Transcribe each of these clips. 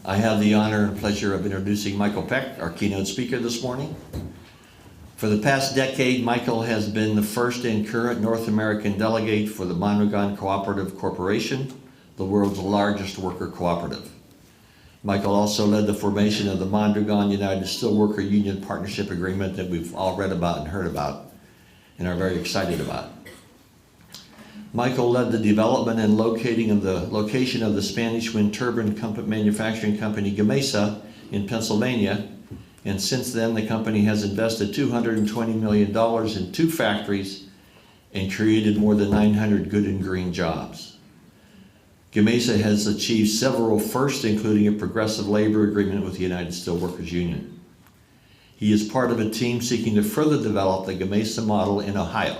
I have the honor and pleasure of introducing Michael Peck, our keynote speaker this morning. For the past decade, Michael has been the first and current North American delegate for the Mondragon Cooperative Corporation, the world's largest worker cooperative. Michael also led the formation of the Mondragon United Steelworker Union Partnership Agreement that we've all read about and heard about and are very excited about. Michael led the development and location of the Spanish wind turbine manufacturing company Gamesa in Pennsylvania, and since then the company has invested $220 million in 2 factories and created more than 900 good and green jobs. Gamesa has achieved several firsts, including a progressive labor agreement with the United Steelworkers Union. He is part of a team seeking to further develop the Gamesa model in Ohio.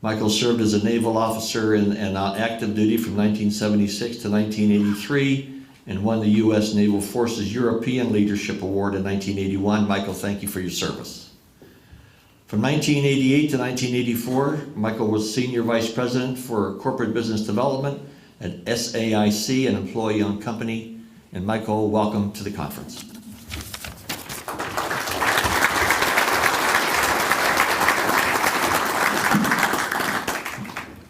Michael served as a naval officer and on active duty from 1976 to 1983 and won the U.S. Naval Forces European Leadership Award in 1981. Michael, thank you for your service. From 1988 to 1984, Michael was Senior Vice President for Corporate Business Development at SAIC, an employee-owned company. And Michael, welcome to the conference.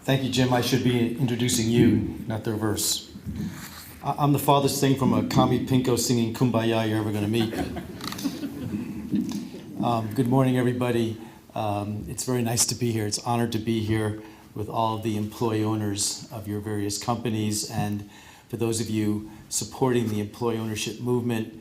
Thank you, Jim. I should be introducing you, not the reverse. I'm the farthest thing from a Kami Pinko singing Kumbaya you're ever going to meet. Good morning, everybody. It's very nice to be here. It's an honor to be here with all of the employee owners of your various companies, and for those of you supporting the employee ownership movement,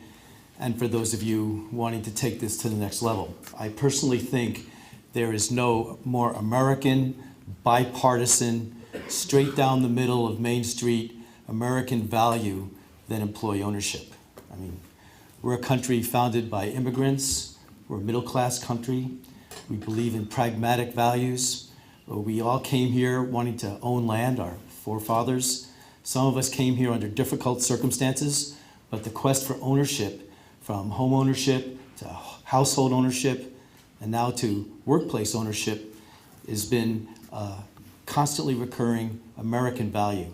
and for those of you wanting to take this to the next level. I personally think there is no more American, bipartisan, straight down the middle of Main Street American value than employee ownership. I mean, we're a country founded by immigrants. We're a middle-class country. We believe in pragmatic values. We all came here wanting to own land, our forefathers. Some of us came here under difficult circumstances, but the quest for ownership, from home ownership to household ownership, and now to workplace ownership, has been constantly recurring American value.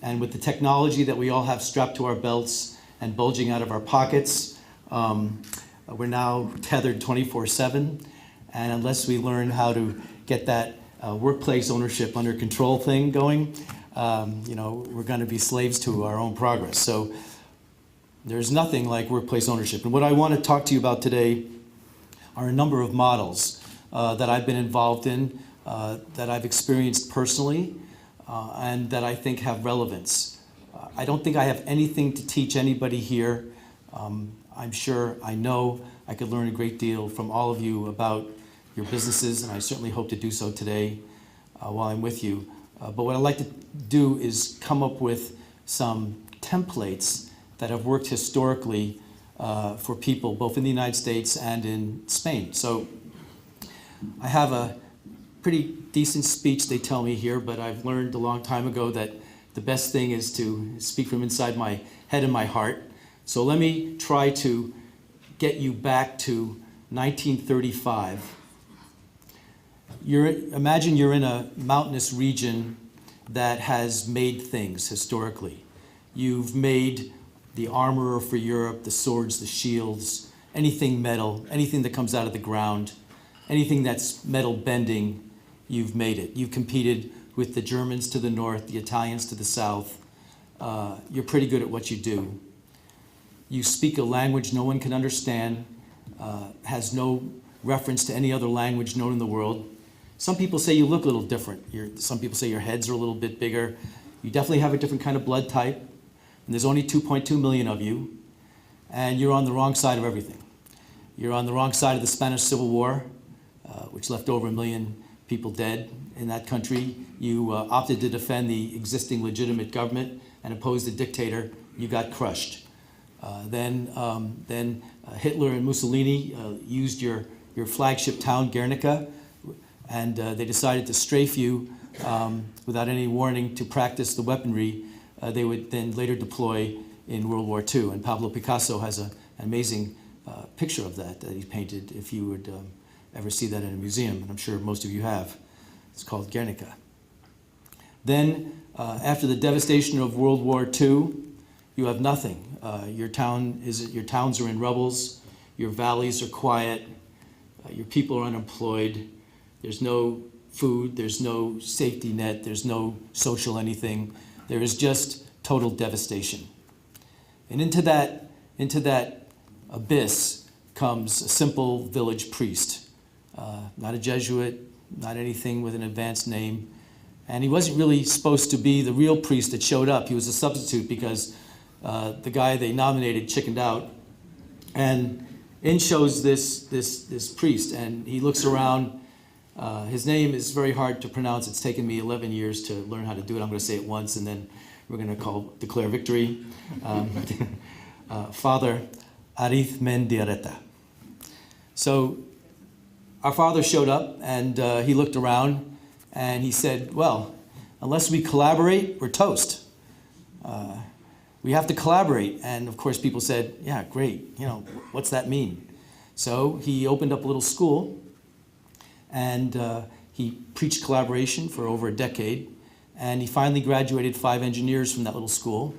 And with the technology that we all have strapped to our belts and bulging out of our pockets, we're now tethered 24/7. And unless we learn how to get that workplace ownership under control thing going, we're going to be slaves to our own progress. So there's nothing like workplace ownership. And what I want to talk to you about today are a number of models that I've been involved in, that I've experienced personally, and that I think have relevance. I don't think I have anything to teach anybody here. I'm sure, I know I could learn a great deal from all of you about your businesses, and I certainly hope to do so today while I'm with you. But what I'd like to do is come up with some templates that have worked historically for people both in the United States and in Spain. So I have a pretty decent speech, they tell me here, but I've learned a long time ago that the best thing is to speak from inside my head and my heart. So let me try to get you back to 1935. Imagine you're in a mountainous region that has made things historically. You've made the armor for Europe, the swords, the shields, anything metal, anything that comes out of the ground, anything that's metal bending, you've made it. You've competed with the Germans to the north, the Italians to the south. You're pretty good at what you do. You speak a language no one can understand, has no reference to any other language known in the world. Some people say you look a little different. Some people say your heads are a little bit bigger. You definitely have a different kind of blood type. And there's only 2.2 million of you. And you're on the wrong side of everything. You're on the wrong side of the Spanish Civil War, which left over 1 million people dead in that country. You opted to defend the existing legitimate government and oppose the dictator. You got crushed. Then Hitler and Mussolini used your flagship town, Guernica, and they decided to strafe you without any warning to practice the weaponry they would then later deploy in World War II. And Pablo Picasso has an amazing picture of that he painted, if you would ever see that in a museum, and I'm sure most of you have. It's called Guernica. Then, after the devastation of World War II, you have nothing. Your towns are in rubbles, your valleys are quiet, your people are unemployed, there's no food, there's no safety net, there's no social anything. There is just total devastation. And into that abyss comes a simple village priest, not a Jesuit, not anything with an advanced name. And he wasn't really supposed to be the real priest that showed up. He was a substitute because the guy they nominated chickened out. And in shows this priest, and he looks around. His name is very hard to pronounce. It's taken me 11 years to learn how to do it. I'm going to say it once, and then we're going to declare victory. Father Arith Mendiareta. So our father showed up, and he looked around, and he said, well, unless we collaborate, we're toast. We have to collaborate. And of course, people said, yeah, great. What's that mean? So he opened up a little school, and he preached collaboration for over a decade. And he finally graduated 5 engineers from that little school.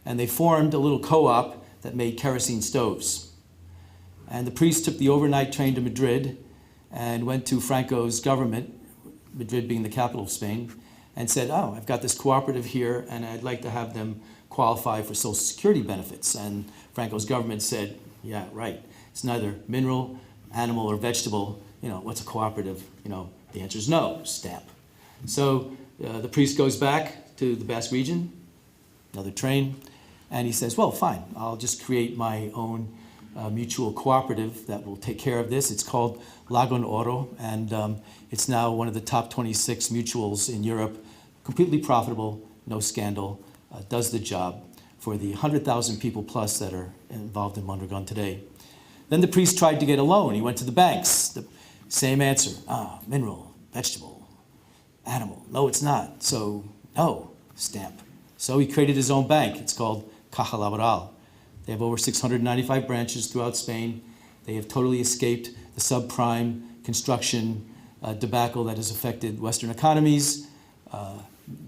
And they formed a little co-op that made kerosene stoves. And the priest took the overnight train to Madrid and went to Franco's government, Madrid being the capital of Spain, and said, oh, I've got this cooperative here, and I'd like to have them qualify for Social Security benefits. And Franco's government said, yeah, right. It's neither mineral, animal, or vegetable. What's a cooperative? The answer is no, stamp. So the priest goes back to the Basque region, another train, and he says, well, fine, I'll just create my own mutual cooperative that will take care of this. It's called Lagon Oro, and it's now one of the top 26 mutuals in Europe, completely profitable, no scandal, does the job for the 100,000 people plus that are involved in Mondragon today. Then the priest tried to get a loan. He went to the banks. The same answer, mineral, vegetable, animal. No, it's not. So, no, stamp. So he created his own bank. It's called Caja Laboral. They have over 695 branches throughout Spain. They have totally escaped the subprime construction debacle that has affected Western economies.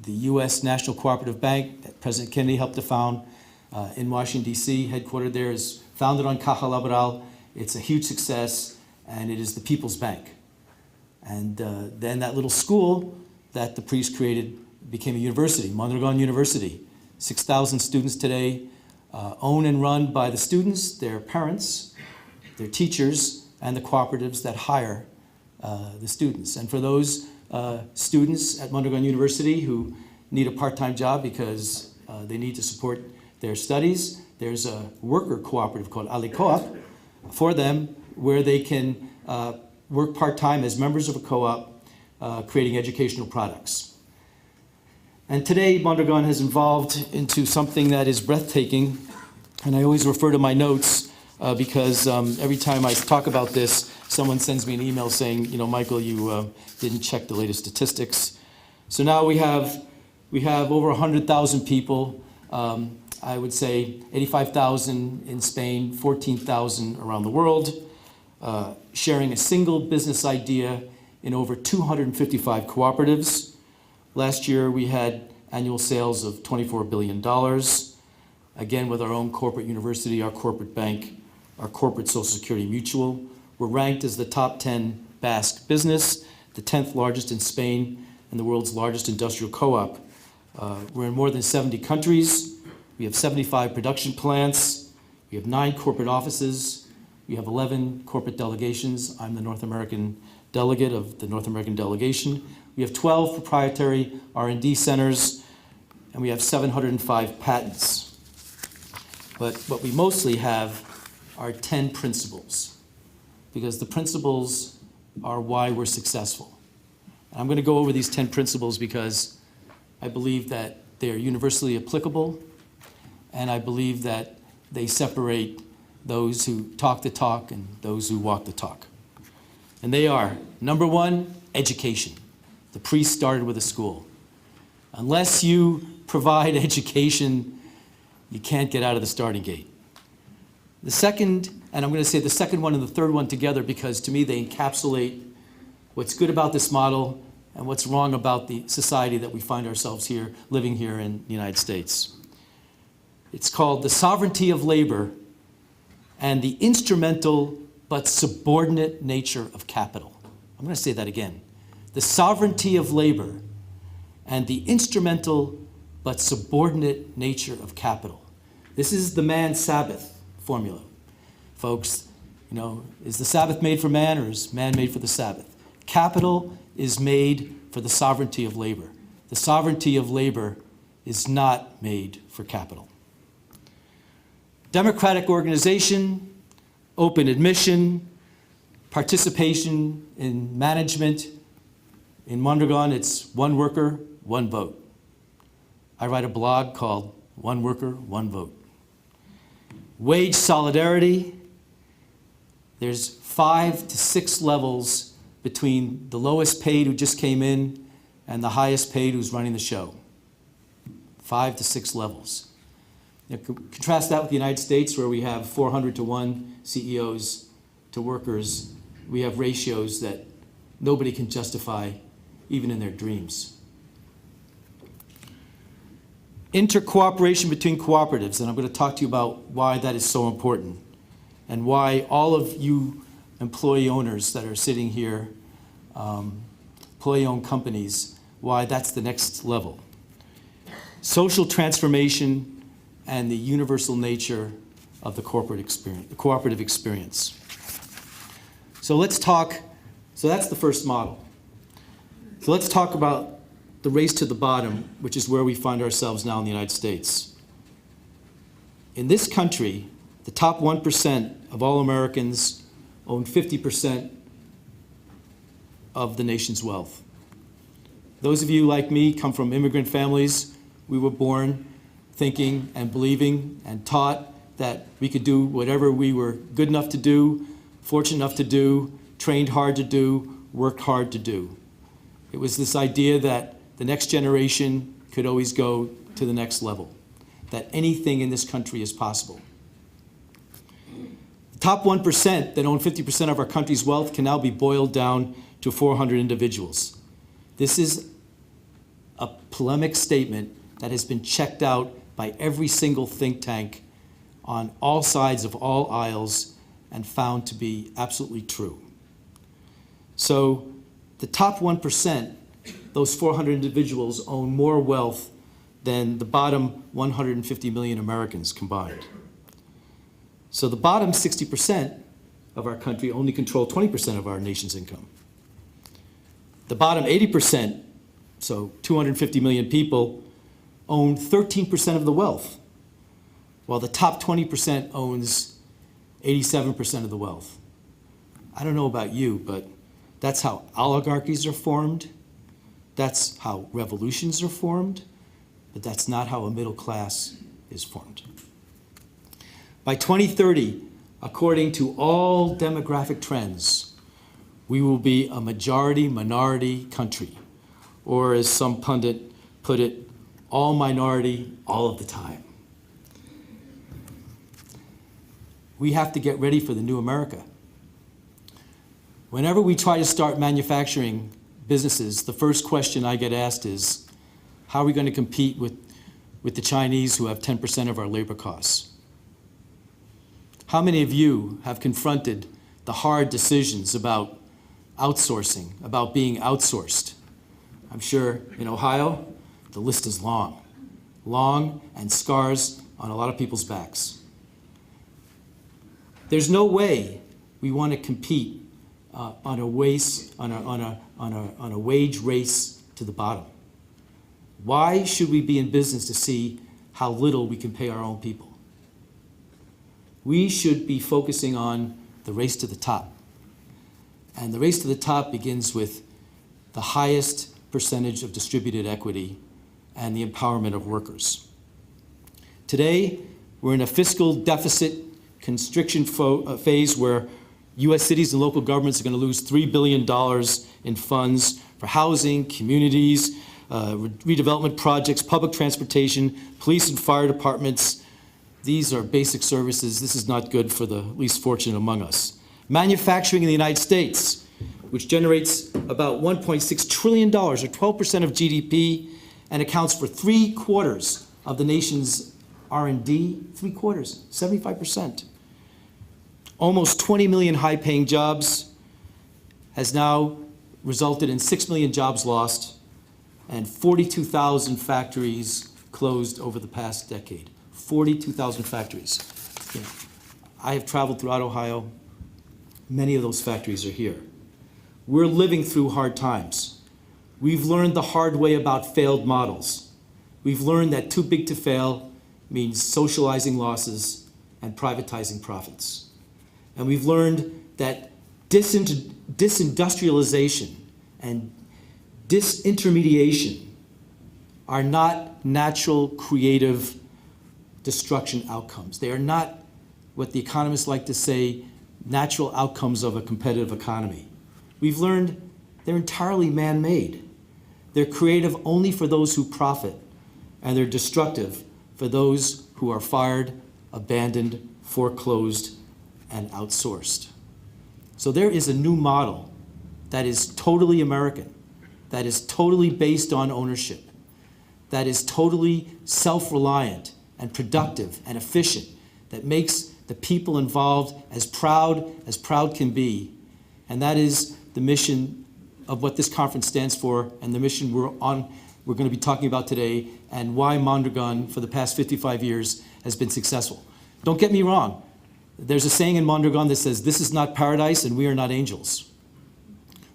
The U.S. National Cooperative Bank that President Kennedy helped to found in Washington, D.C., headquartered there, is founded on Caja Laboral. It's a huge success, and it is the people's bank. And then that little school that the priest created became a university, Mondragon University. 6,000 students today, owned and run by the students, their parents, their teachers, and the cooperatives that hire the students. And for those students at Mondragon University who need a part-time job because they need to support their studies, there's a worker cooperative called AliCoop for them where they can work part-time as members of a co-op creating educational products. And today, Mondragon has evolved into something that is breathtaking, and I always refer to my notes because every time I talk about this, someone sends me an email saying, Michael, you didn't check the latest statistics. So now we have over 100,000 people. I would say 85,000 in Spain, 14,000 around the world, sharing a single business idea in over 255 cooperatives. Last year, we had annual sales of $24 billion. Again, with our own corporate university, our corporate bank, our corporate Social Security mutual. We're ranked as the top 10 Basque business, the 10th largest in Spain, and the world's largest industrial co-op. We're in more than 70 countries. We have 75 production plants. We have 9 corporate offices. We have 11 corporate delegations. I'm the North American delegate of the North American delegation. We have 12 proprietary R&D centers, and we have 705 patents. But what we mostly have are 10 principles, because the principles are why we're successful. And I'm going to go over these 10 principles because I believe that they're universally applicable, and I believe that they separate those who talk the talk and those who walk the talk. And they are, number 1, education. The priest started with a school. Unless you provide education, you can't get out of the starting gate. The second, and I'm going to say the second one and the third one together because to me they encapsulate what's good about this model and what's wrong about the society that we find ourselves here, living here in the United States. It's called The Sovereignty of Labor and the Instrumental but Subordinate Nature of Capital. I'm going to say that again. The sovereignty of labor and the instrumental but subordinate nature of capital. This is the man Sabbath formula. Folks, you know, is the Sabbath made for man or is man made for the Sabbath? Capital is made for the sovereignty of labor. The sovereignty of labor is not made for capital. Democratic organization, open admission, participation in management. In Mondragon, it's one worker, one vote. I write a blog called One Worker, One Vote. Wage solidarity. There's 5 to 6 levels between the lowest paid who just came in and the highest paid who's running the show. 5 to 6 levels. Now, contrast that with the United States, where we have 400 to 1 CEOs to workers. We have ratios that nobody can justify even in their dreams. Intercooperation between cooperatives, and I'm going to talk to you about why that is so important and why all of you employee owners that are sitting here, employee-owned companies, why that's the next level. Social transformation and the universal nature of the corporate experience, the cooperative experience. So let's talk, so that's the first model. So let's talk about the race to the bottom, which is where we find ourselves now in the United States. In this country, the top 1% of all Americans own 50% of the nation's wealth. Those of you like me come from immigrant families. We were born thinking and believing and taught that we could do whatever we were good enough to do, fortunate enough to do, trained hard to do, worked hard to do. It was this idea that the next generation could always go to the next level, that anything in this country is possible. The top 1% that own 50% of our country's wealth can now be boiled down to 400 individuals. This is a polemic statement that has been checked out by every single think tank on all sides of all aisles and found to be absolutely true. So the top 1%, those 400 individuals, own more wealth than the bottom 150 million Americans combined. So the bottom 60% of our country only control 20% of our nation's income. The bottom 80%, so 250 million people, own 13% of the wealth, while the top 20% owns 87% of the wealth. I don't know about you, but that's how oligarchies are formed. That's how revolutions are formed, but that's not how a middle class is formed. By 2030, according to all demographic trends, we will be a majority-minority country, or as some pundit put it, all minority, all of the time. We have to get ready for the new America. Whenever we try to start manufacturing businesses, the first question I get asked is, how are we going to compete with the Chinese who have 10% of our labor costs? How many of you have confronted the hard decisions about outsourcing, about being outsourced? I'm sure in Ohio, the list is long, long and scars on a lot of people's backs. There's no way we want to compete on a wage race to the bottom. Why should we be in business to see how little we can pay our own people? We should be focusing on the race to the top. And the race to the top begins with the highest percentage of distributed equity and the empowerment of workers. Today, we're in a fiscal deficit constriction phase where U.S. cities and local governments are going to lose $3 billion in funds for housing, communities, redevelopment projects, public transportation, police and fire departments. These are basic services. This is not good for the least fortunate among us. Manufacturing in the United States, which generates about $1.6 trillion, or 12% of GDP, and accounts for 3/4 of the nation's R&D, 3/4, 75%. Almost 20 million high-paying jobs has now resulted in 6 million jobs lost and 42,000 factories closed over the past decade. 42,000 factories. You know, I have traveled throughout Ohio. Many of those factories are here. We're living through hard times. We've learned the hard way about failed models. We've learned that too big to fail means socializing losses and privatizing profits. And we've learned that disindustrialization and disintermediation are not natural, creative destruction outcomes. They are not what the economists like to say, natural outcomes of a competitive economy. We've learned they're entirely man-made. They're creative only for those who profit, and they're destructive for those who are fired, abandoned, foreclosed, and outsourced. So there is a new model that is totally American, that is totally based on ownership, that is totally self-reliant and productive and efficient, that makes the people involved as proud can be. And that is the mission of what this conference stands for, and the mission we're going to be talking about today, and why Mondragon for the past 55 years has been successful. Don't get me wrong. There's a saying in Mondragon that says, "This is not paradise and we are not angels."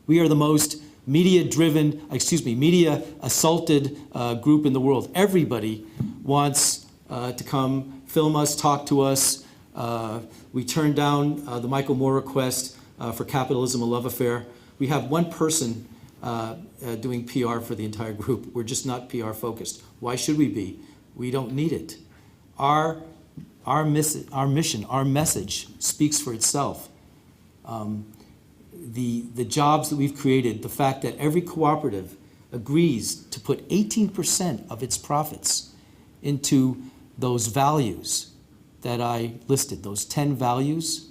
We are the most media-assaulted group in the world. Everybody wants to come film us, talk to us. We turned down the Michael Moore request for Capitalism, a Love Affair. We have one person doing PR for the entire group. We're just not PR focused. Why should we be? We don't need it. Our mission, our message speaks for itself. The jobs that we've created, the fact that every cooperative agrees to put 18% of its profits into those values that I listed, those 10 values,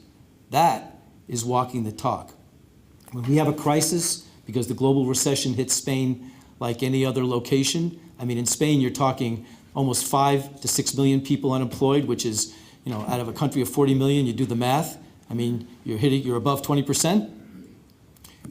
that is walking the talk. When we have a crisis, because the global recession hit Spain like any other location, I mean, in Spain, you're talking almost 5 to 6 million people unemployed, which is, you know, out of a country of 40 million, you do the math. I mean, you're above 20%.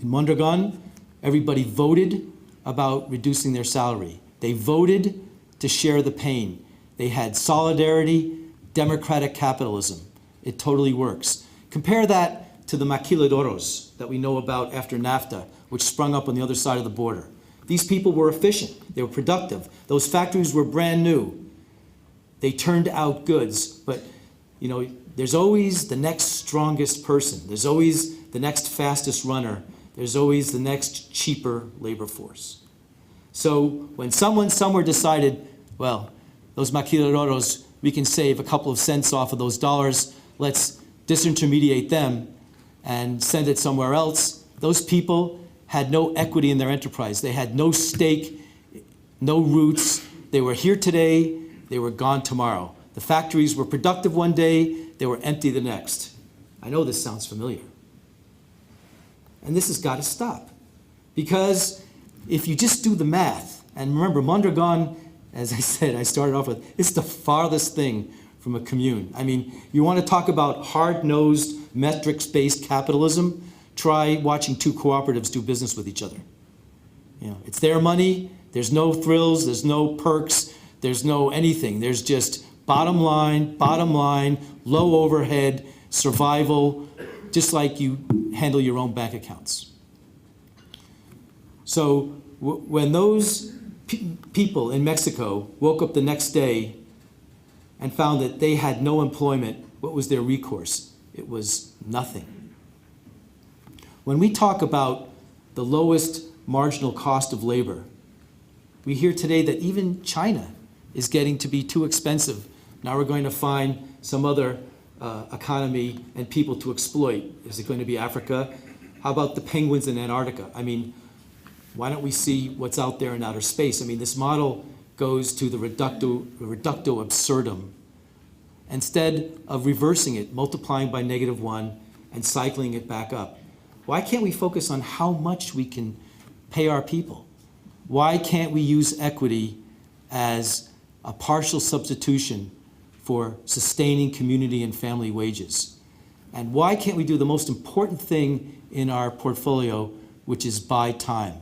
In Mondragon, everybody voted about reducing their salary. They voted to share the pain. They had solidarity, democratic capitalism. It totally works. Compare that to the maquiladoros that we know about after NAFTA, which sprung up on the other side of the border. These people were efficient. They were productive. Those factories were brand new. They turned out goods. But, you know, there's always the next strongest person. There's always the next fastest runner. There's always the next cheaper labor force. So when someone somewhere decided, well, those maquiladoros, we can save a couple of cents off of those dollars, let's disintermediate them and send it somewhere else, those people had no equity in their enterprise. They had no stake, no roots. They were here today, they were gone tomorrow. The factories were productive one day, they were empty the next. I know this sounds familiar. And this has got to stop. Because if you just do the math, and remember, Mondragon, as I said, I started off with, it's the farthest thing from a commune. I mean, you want to talk about hard-nosed, metrics-based capitalism, try watching two cooperatives do business with each other. You know, it's their money, there's no thrills, there's no perks, there's no anything. There's just bottom line, low overhead, survival, just like you handle your own bank accounts. So when those people in Mexico woke up the next day and found that they had no employment, what was their recourse? It was nothing. When we talk about the lowest marginal cost of labor, we hear today that even China is getting to be too expensive. Now we're going to find some other economy and people to exploit. Is it going to be Africa? How about the penguins in Antarctica? I mean, why don't we see what's out there in outer space? I mean, this model goes to the reducto absurdum. Instead of reversing it, multiplying by -1 and cycling it back up. Why can't we focus on how much we can pay our people? Why can't we use equity as a partial substitution for sustaining community and family wages. And why can't we do the most important thing in our portfolio, which is buy time?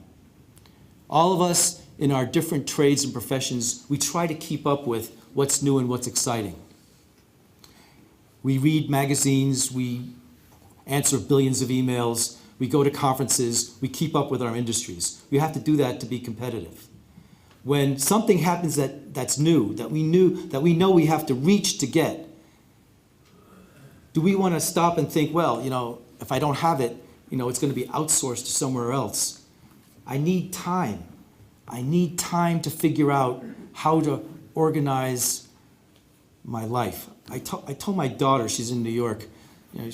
All of us in our different trades and professions, we try to keep up with what's new and what's exciting. We read magazines, we answer billions of emails, we go to conferences, we keep up with our industries. We have to do that to be competitive. When something happens that's new, that we know we have to reach to get, do we want to stop and think, well, if I don't have it, it's going to be outsourced to somewhere else? I need time. I need time to figure out how to organize my life. I told my daughter, she's in New York, I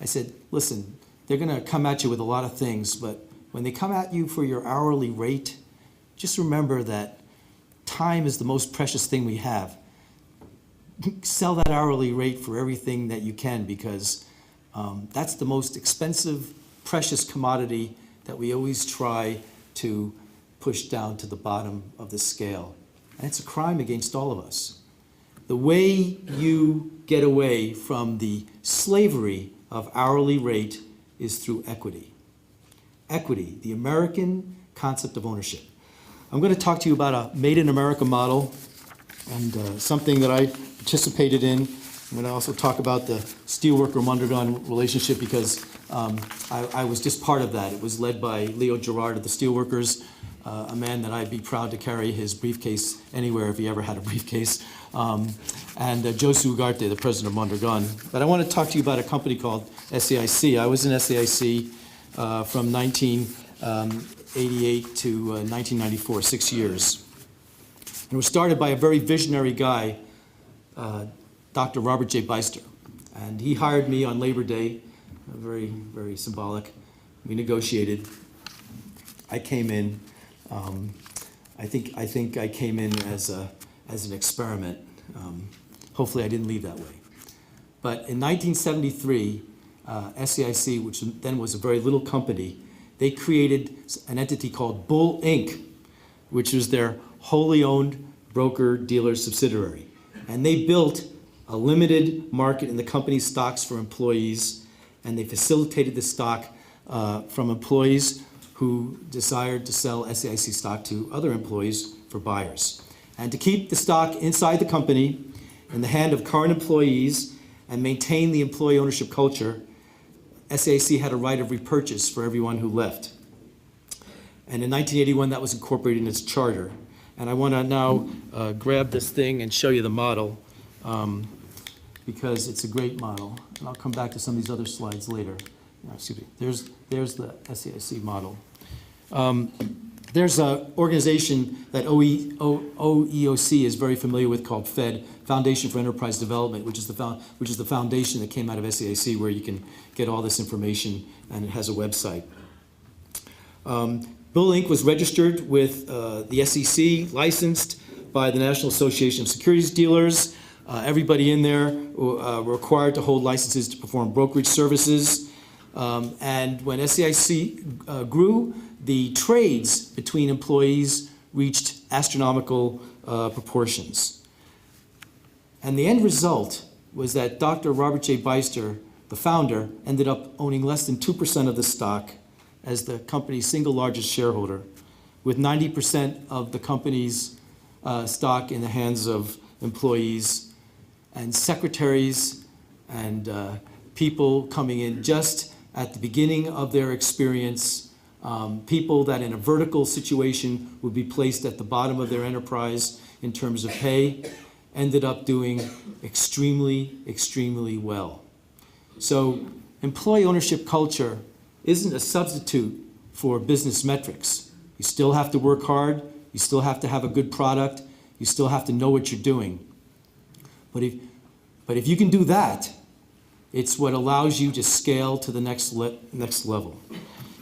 said, listen, they're going to come at you with a lot of things, but when they come at you for your hourly rate, just remember that time is the most precious thing we have. Sell that hourly rate for everything that you can, because that's the most expensive, precious commodity that we always try to push down to the bottom of the scale. And it's a crime against all of us. The way you get away from the slavery of hourly rate is through equity. Equity, the American concept of ownership. I'm going to talk to you about a Made in America model and something that I participated in. I'm going to also talk about the steelworker-Mondragon relationship, because I was just part of that. It was led by Leo Gerard of the Steelworkers, a man that I'd be proud to carry his briefcase anywhere if he ever had a briefcase, and Josu Ugarte, the president of Mondragon. But I want to talk to you about a company called SAIC. I was in SAIC from 1988 to 1994, 6 years. It was started by a very visionary guy, Dr. Robert J. Beister. And he hired me on Labor Day, very, very symbolic. We negotiated. I came in, I think I came in as an experiment. Hopefully I didn't leave that way. But in 1973, SAIC, which then was a very little company, they created an entity called Bull Inc., which was their wholly owned broker-dealer subsidiary. And they built a limited market in the company's stocks for employees, and they facilitated the stock from employees who desired to sell SAIC stock to other employees for buyers. And to keep the stock inside the company, in the hand of current employees, and maintain the employee ownership culture, SAIC had a right of repurchase for everyone who left. And in 1981, that was incorporated in its charter. And I want to now grab this thing and show you the model, because it's a great model. And I'll come back to some of these other slides later. Excuse me. There's the SAIC model. There's an organization that OEOC is very familiar with called FED, Foundation for Enterprise Development, which is the foundation that came out of SAIC, where you can get all this information, and it has a website. Bull Inc. was registered with the SEC, licensed by the National Association of Securities Dealers. Everybody in there were required to hold licenses to perform brokerage services. And when SAIC grew, the trades between employees reached astronomical proportions. And the end result was that Dr. Robert J. Beister, the founder, ended up owning less than 2% of the stock as the company's single largest shareholder, with 90% of the company's stock in the hands of employees and secretaries and people coming in just at the beginning of their experience, people that in a vertical situation would be placed at the bottom of their enterprise in terms of pay, ended up doing extremely, extremely well. So employee ownership culture isn't a substitute for business metrics. You still have to work hard, you still have to have a good product, you still have to know what you're doing. But if you can do that, it's what allows you to scale to the next level.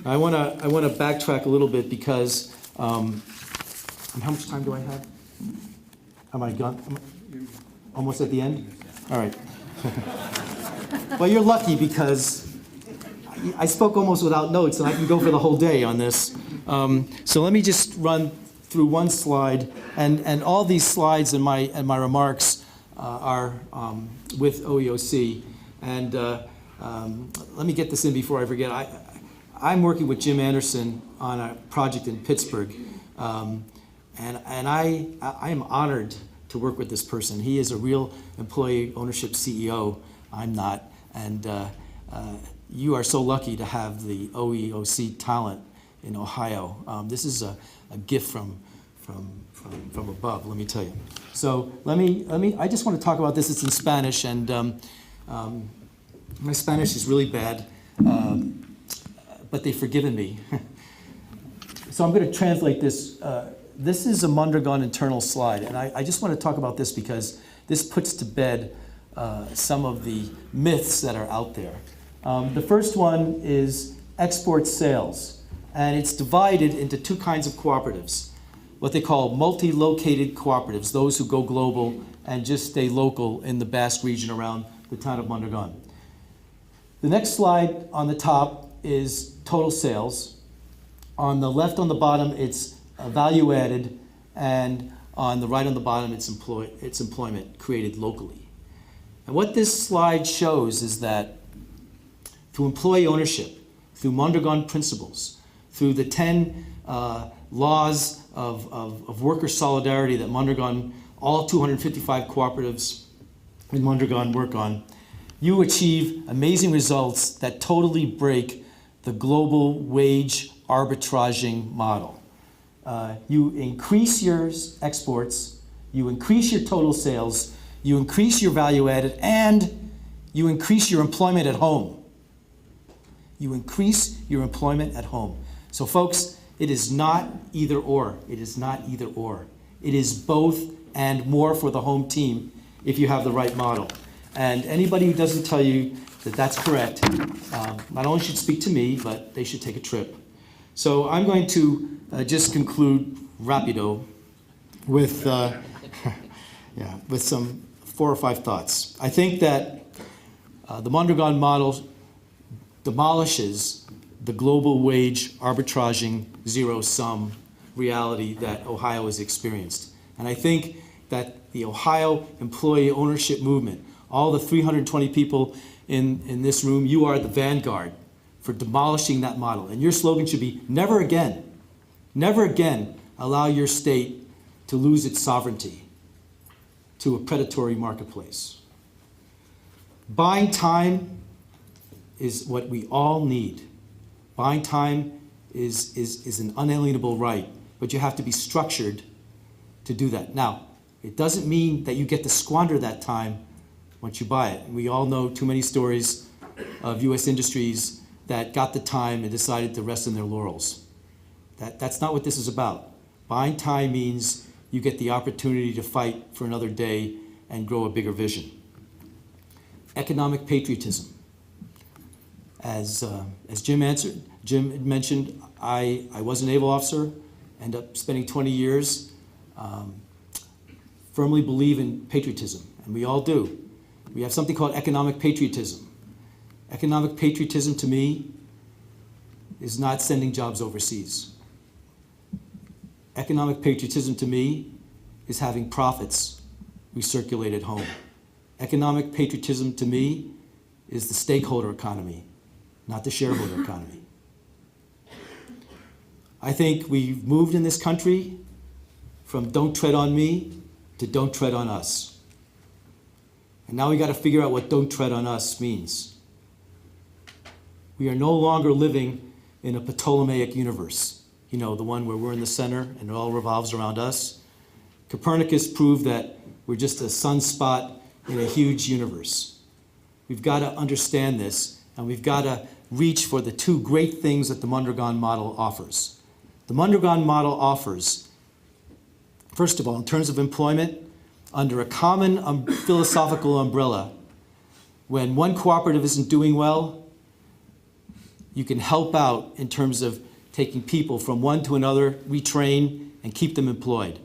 I want to backtrack a little bit, because and how much time do I have? Am I gone? Almost at the end? All right. Well, you're lucky, because I spoke almost without notes, and I can go for the whole day on this. So let me just run through one slide, and all these slides and my remarks with OEOC. And let me get this in before I forget. I'm working with Jim Anderson on a project in Pittsburgh, and I am honored to work with this person. He is a real employee ownership CEO. I'm not, and you are so lucky to have the OEOC talent in Ohio. This is a gift from above, let me tell you. So I just want to talk about this. It's in Spanish, and my Spanish is really bad, but they've forgiven me. So I'm going to translate this. This is a Mondragon internal slide, and I just want to talk about this because this puts to bed some of the myths that are out there. The first one is export sales, and it's divided into two kinds of cooperatives, what they call multi-located cooperatives, those who go global and just stay local in the Basque region around the town of Mondragon. The next slide on the top is total sales. On the left on the bottom, it's value added, and on the right on the bottom, it's employment created locally. And what this slide shows is that through employee ownership, through Mondragon principles, through the 10 laws of worker solidarity that Mondragon, all 255 cooperatives in Mondragon work on, you achieve amazing results that totally break the global wage arbitraging model. You increase your exports, you increase your total sales, you increase your value added, and you increase your employment at home. You increase your employment at home. So folks, it is not either or. It is not either or. It is both and more for the home team if you have the right model. And anybody who doesn't tell you that that's correct, not only should speak to me, but they should take a trip. So I'm going to just conclude rapido with, with some 4 or 5 thoughts. I think that the Mondragon model demolishes the global wage arbitraging zero-sum reality that Ohio has experienced. And I think that the Ohio employee ownership movement, all the 320 people in this room, you are the vanguard for demolishing that model. And your slogan should be, never again allow your state to lose its sovereignty to a predatory marketplace. Buying time is what we all need. Buying time is an unalienable right, but you have to be structured to do that. Now, it doesn't mean that you get to squander that time once you buy it. We all know too many stories of U.S. industries that got the time and decided to rest on their laurels. That's not what this is about. Buying time means you get the opportunity to fight for another day and grow a bigger vision. Economic patriotism. As Jim mentioned, I was a naval officer, ended up spending 20 years, firmly believe in patriotism, and we all do. We have something called economic patriotism. Economic patriotism to me is not sending jobs overseas. Economic patriotism to me is having profits recirculate at home. Economic patriotism to me is the stakeholder economy, not the shareholder economy. I think we've moved in this country from don't tread on me to don't tread on us. And now we got to figure out what don't tread on us means. We are no longer living in a Ptolemaic universe, you know, the one where we're in the center and it all revolves around us. Copernicus proved that we're just a sunspot in a huge universe. We've got to understand this, and we've got to reach for the 2 great things that the Mondragon model offers. The Mondragon model offers, first of all, in terms of employment, under a common philosophical umbrella, when one cooperative isn't doing well, you can help out in terms of taking people from one to another, retrain, and keep them employed.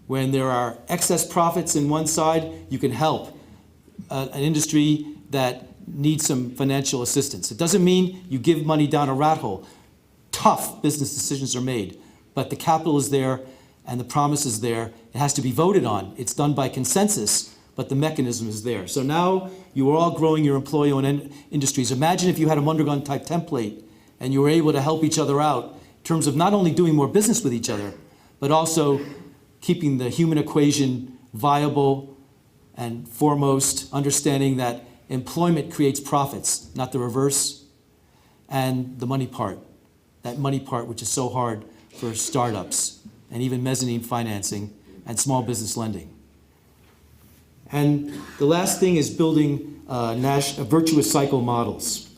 When there are excess profits in one side, you can help an industry that needs some financial assistance. It doesn't mean you give money down a rat hole. Tough business decisions are made, but the capital is there and the promise is there. It has to be voted on. It's done by consensus, but the mechanism is there. So now you are all growing your employee-owned industries. Imagine if you had a Mondragon type template and you were able to help each other out in terms of not only doing more business with each other, but also keeping the human equation viable and foremost, understanding that employment creates profits, not the reverse, and the money part, that money part which is so hard for startups and even mezzanine financing and small business lending. And the last thing is building virtuous cycle models.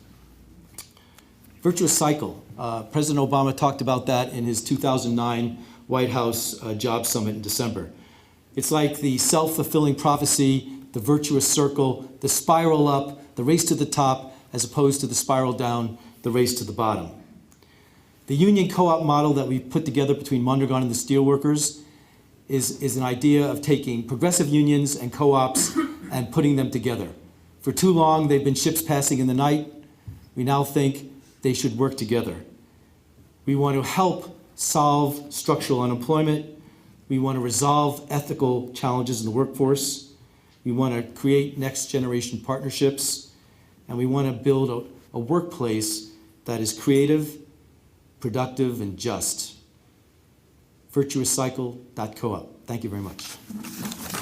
Virtuous cycle. President Obama talked about that in his 2009 White House Job Summit in December. It's like the self-fulfilling prophecy, the virtuous circle, the spiral up, the race to the top, as opposed to the spiral down, the race to the bottom. The union co-op model that we've put together between Mondragon and the steelworkers is an idea of taking progressive unions and co-ops and putting them together. For too long, they've been ships passing in the night. We now think they should work together. We want to help solve structural unemployment. We want to resolve ethical challenges in the workforce. We want to create next generation partnerships. And we want to build a workplace that is creative, productive, and just. virtuouscycle.coop. Thank you very much.